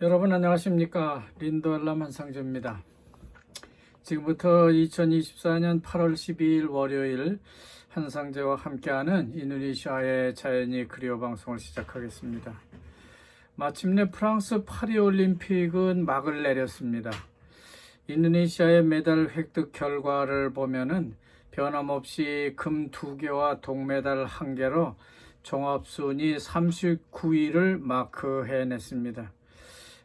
여러분 안녕하십니까? 린도알람 한상조입니다. 지금부터 2024년 8월 12일 월요일 한상재와 함께하는 인도네시아의 자연이 그리워 방송을 시작하겠습니다. 마침내 프랑스 파리올림픽은 막을 내렸습니다. 인도네시아의 메달 획득 결과를 보면은 변함없이 금 2개와 동메달 1개로 종합순위 39위를 마크해냈습니다.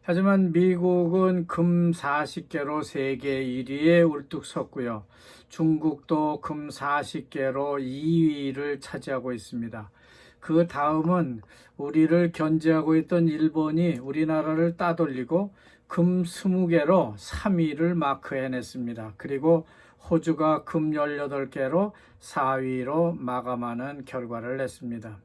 하지만 미국은 금 40개로 세계 1위에 울뚝 섰고요. 중국도 금 40개로 2위를 차지하고 있습니다. 그 다음은 우리를 견제하고 있던 일본이 우리나라를 따돌리고 금 20개로 3위를 마크해냈습니다. 그리고 호주가 금 18개로 4위로 마감하는 결과를 냈습니다.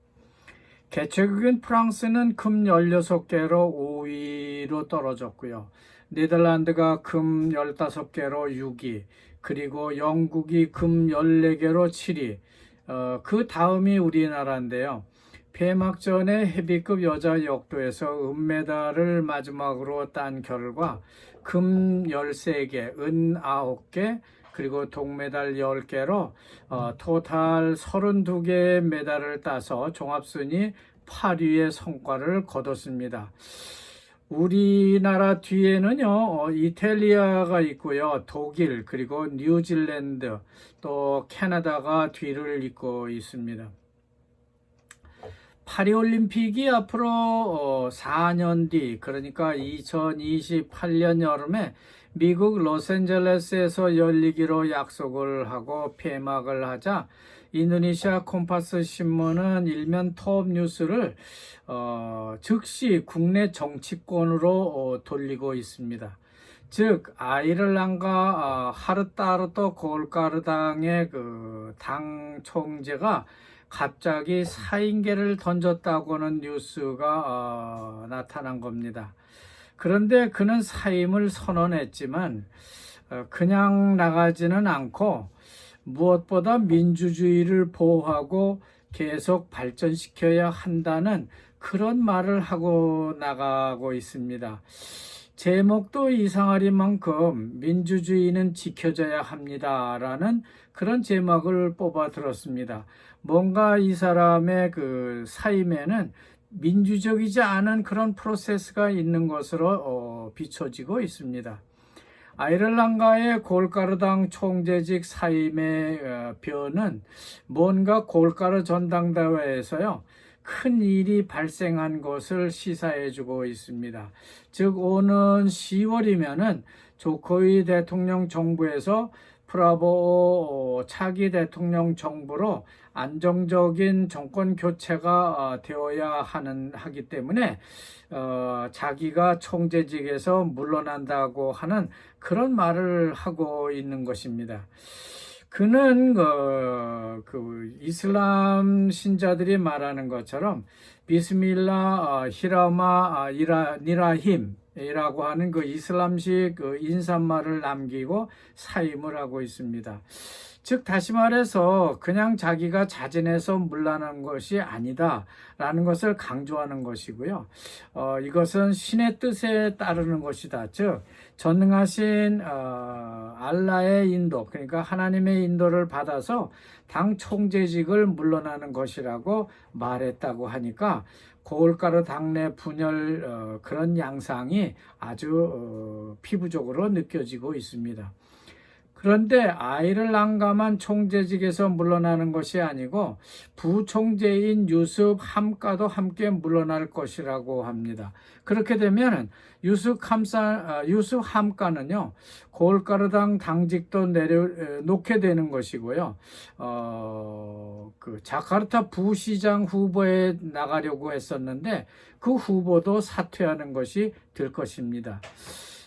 개최국인 프랑스는 금 16개로 5위로 떨어졌고요. 네덜란드가 금 15개로 6위, 그리고 영국이 금 14개로 7위, 그 다음이 우리나라인데요. 폐막전의 헤비급 여자 역도에서 은메달을 마지막으로 딴 결과 금 13개, 은 9개, 그리고 동메달 10개로 토탈 32개의 메달을 따서 종합순위 8위의 성과를 거뒀습니다. 우리나라 뒤에는요, 이탈리아가 있고요, 독일, 그리고 뉴질랜드, 또 캐나다가 뒤를 잇고 있습니다. 파리올림픽이 앞으로 4년 뒤, 그러니까 2028년 여름에 미국 로스앤젤레스에서 열리기로 약속을 하고 폐막을 하자 인도네시아 콤파스 신문은 일면 톱 뉴스를 즉시 국내 정치권으로 돌리고 있습니다. 즉 아이르란과 하르타르토 골가르당의 그 당 총재가 갑자기 사인계를 던졌다고는 뉴스가 나타난 겁니다. 그런데 그는 사임을 선언했지만 그냥 나가지는 않고 무엇보다 민주주의를 보호하고 계속 발전시켜야 한다는 그런 말을 하고 나가고 있습니다. 제목도 이상하리만큼 민주주의는 지켜져야 합니다라는 그런 제목을 뽑아 들었습니다. 뭔가 이 사람의 그 사임에는 민주적이지 않은 그런 프로세스가 있는 것으로 비춰지고 있습니다. 아이르란과의 골가르당 총재직 사임의 변은 뭔가 골가르 전당대회에서요, 큰 일이 발생한 것을 시사해주고 있습니다. 즉 오는 10월이면은 조코위 대통령 정부에서 프라보오 차기 대통령 정부로 안정적인 정권 교체가 되어야 하기 때문에 자기가 총재직에서 물러난다고 하는 그런 말을 하고 있는 것입니다. 그는 그 이슬람 신자들이 말하는 것처럼 비스밀라 히라마 니라힘이라고 하는 그 이슬람식 그 인사말을 남기고 사임을 하고 있습니다. 즉 다시 말해서 그냥 자기가 자진해서 물러난 것이 아니다라는 것을 강조하는 것이고요. 이것은 신의 뜻에 따르는 것이다. 즉 전능하신 알라의 인도, 그러니까 하나님의 인도를 받아서 당 총재직을 물러나는 것이라고 말했다고 하니까 고을가르 당내 분열 그런 양상이 아주 피부적으로 느껴지고 있습니다. 그런데 아이르란가만 총재직에서 물러나는 것이 아니고 부총재인 유습 함가도 함께 물러날 것이라고 합니다. 그렇게 되면 유습 함가는요, 고을가르당 당직도 내려놓게 되는 것이고요. 그 자카르타 부시장 후보에 나가려고 했었는데 그 후보도 사퇴하는 것이 될 것입니다.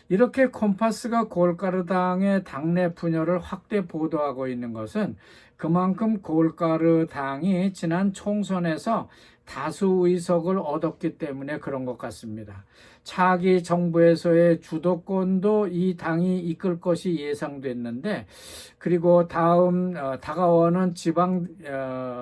이렇게 콤파스가 골가르당의 당내 분열을 확대 보도하고 있는 것은 그만큼 골가르당이 지난 총선에서 다수 의석을 얻었기 때문에 그런 것 같습니다. 차기 정부에서의 주도권도 이 당이 이끌 것이 예상됐는데, 그리고 다가오는 지방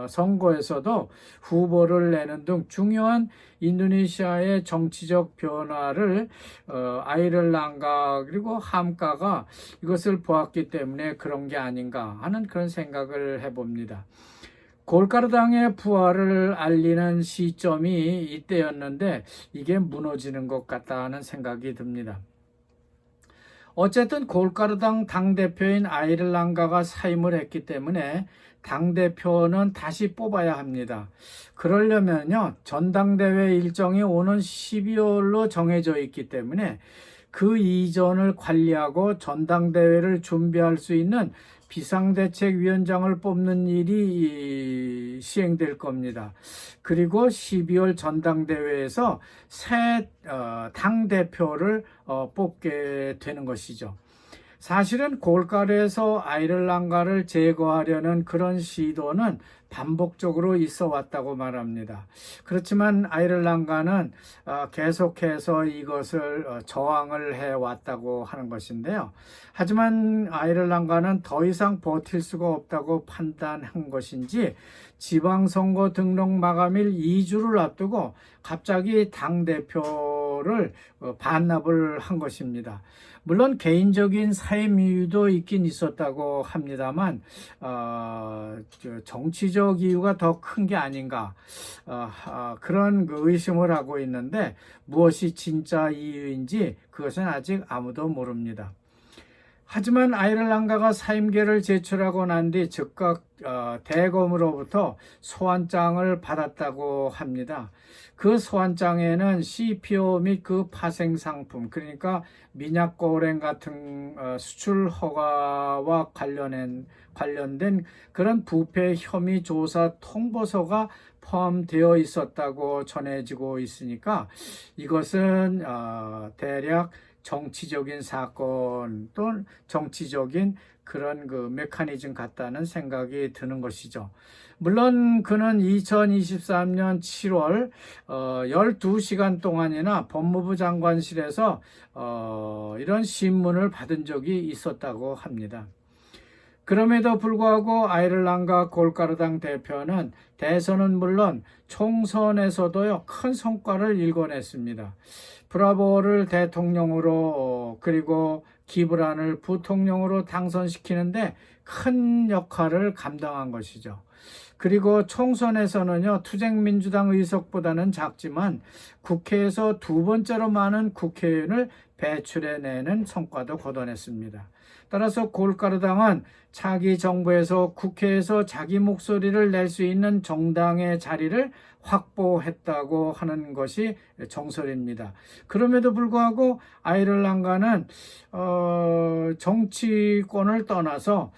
선거에서도 후보를 내는 등 중요한 인도네시아의 정치적 변화를 아이를랑가 그리고 함가가 이것을 보았기 때문에 그런 게 아닌가 하는 그런 생각을 해봅니다. 골가르당의 부활을 알리는 시점이 이때였는데 이게 무너지는 것 같다는 생각이 듭니다. 어쨌든 골가르당 당대표인 아이를랑가가 사임을 했기 때문에 당대표는 다시 뽑아야 합니다. 그러려면요, 전당대회 일정이 오는 12월로 정해져 있기 때문에 그 이전을 관리하고 전당대회를 준비할 수 있는 비상대책위원장을 뽑는 일이 시행될 겁니다. 그리고 12월 전당대회에서 새 당대표를 뽑게 되는 것이죠. 사실은 골가루에서 아이를랑가를 제거하려는 그런 시도는 반복적으로 있어 왔다고 말합니다. 그렇지만 아이를랑가는 계속해서 이것을 저항을 해 왔다고 하는 것인데요. 하지만 아이를랑가는 더 이상 버틸 수가 없다고 판단한 것인지 지방선거 등록 마감일 2주를 앞두고 갑자기 당대표를 반납을 한 것입니다. 물론 개인적인 사임 이유도 있긴 있었다고 합니다만 정치적 이유가 더 큰 게 아닌가 그런 의심을 하고 있는데 무엇이 진짜 이유인지 그것은 아직 아무도 모릅니다. 하지만 아이를랑가가 사임계를 제출하고 난 뒤 즉각 대검으로부터 소환장을 받았다고 합니다. 그 소환장에는 CPO 및 그 파생 상품, 그러니까 민약고랭 같은 수출 허가와 관련된 그런 부패 혐의 조사 통보서가 포함되어 있었다고 전해지고 있으니까 이것은 대략 정치적인 사건 또는 정치적인 그런 그 메커니즘 같다는 생각이 드는 것이죠. 물론 그는 2023년 7월 12시간 동안이나 법무부 장관실에서 이런 신문을 받은 적이 있었다고 합니다. 그럼에도 불구하고 아이를랑가 골가르당 대표는 대선은 물론 총선에서도요 큰 성과를 일궈냈습니다. 브라보를 대통령으로 그리고 기브란을 부통령으로 당선시키는데 큰 역할을 감당한 것이죠. 그리고 총선에서는요 투쟁민주당 의석보다는 작지만 국회에서 두 번째로 많은 국회의원을 배출해내는 성과도 거둬냈습니다. 따라서 골가르당은 차기 정부에서 국회에서 자기 목소리를 낼 수 있는 정당의 자리를 확보했다고 하는 것이 정설입니다. 그럼에도 불구하고 아이를랑가는 정치권을 떠나서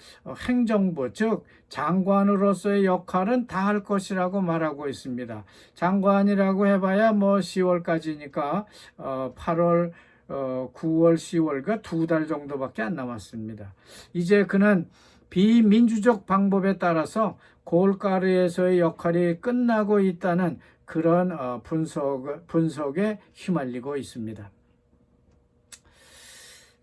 행정부 즉 장관으로서의 역할은 다 할 것이라고 말하고 있습니다. 장관이라고 해봐야 뭐 10월까지니까 8월 9월, 10월과 2달 정도밖에 안 남았습니다. 이제 그는 비민주적 방법에 따라서 골가루에서의 역할이 끝나고 있다는 그런 분석에 휘말리고 있습니다.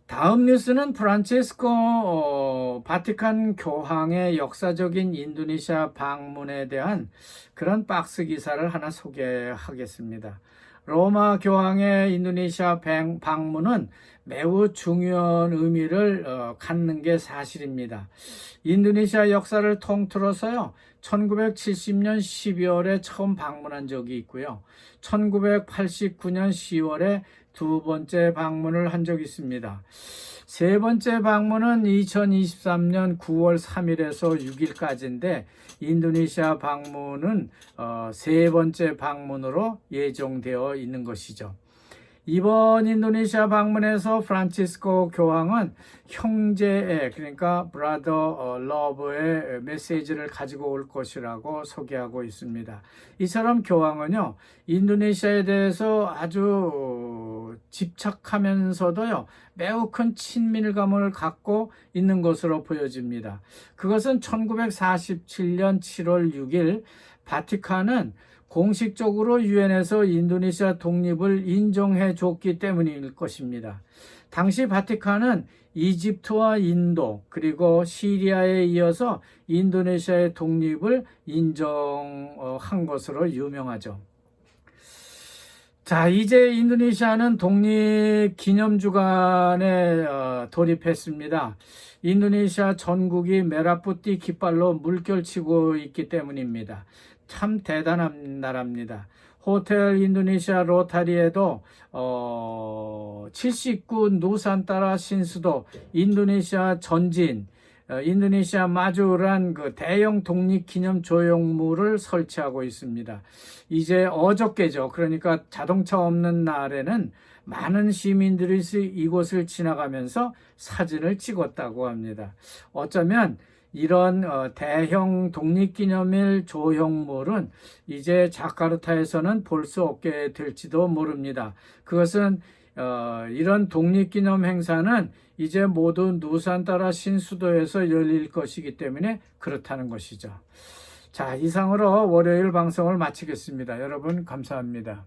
다음 뉴스는 프란치스코 바티칸 교황의 역사적인 인도네시아 방문에 대한 그런 박스 기사를 하나 소개하겠습니다. 로마 교황의 인도네시아 방문은 매우 중요한 의미를 갖는 게 사실입니다. 인도네시아 역사를 통틀어서요, 1970년 12월에 처음 방문한 적이 있고요. 1989년 10월에 두 번째 방문을 한 적이 있습니다. 세 번째 방문은 2023년 9월 3일에서 6일까지인데 인도네시아 방문은 세 번째 방문으로 예정되어 있는 것이죠. 이번 인도네시아 방문에서 프란치스코 교황은 형제의 그러니까 브라더 러브의 메시지를 가지고 올 것이라고 소개하고 있습니다. 이처럼 교황은요 인도네시아에 대해서 아주 집착하면서도요 매우 큰 친밀감을 갖고 있는 것으로 보여집니다. 그것은 1947년 7월 6일 바티칸은 공식적으로 유엔에서 인도네시아 독립을 인정해 줬기 때문일 것입니다. 당시 바티칸은 이집트와 인도 그리고 시리아에 이어서 인도네시아의 독립을 인정한 것으로 유명하죠. 자, 이제 인도네시아는 독립기념주간에 돌입했습니다. 인도네시아 전국이 메라푸띠 깃발로 물결치고 있기 때문입니다. 참 대단한 나라입니다. 호텔 인도네시아 로타리에도 79 누산타라 신수도 인도네시아 전진 인도네시아 마주란 그 대형 독립기념 조형물을 설치하고 있습니다. 이제 어저께죠. 그러니까 자동차 없는 날에는 많은 시민들이 이곳을 지나가면서 사진을 찍었다고 합니다. 어쩌면 이런 대형 독립기념일 조형물은 이제 자카르타에서는 볼 수 없게 될지도 모릅니다. 그것은 이런 독립기념 행사는 이제 모두 누산타라 신수도에서 열릴 것이기 때문에 그렇다는 것이죠. 자, 이상으로 월요일 방송을 마치겠습니다. 여러분 감사합니다.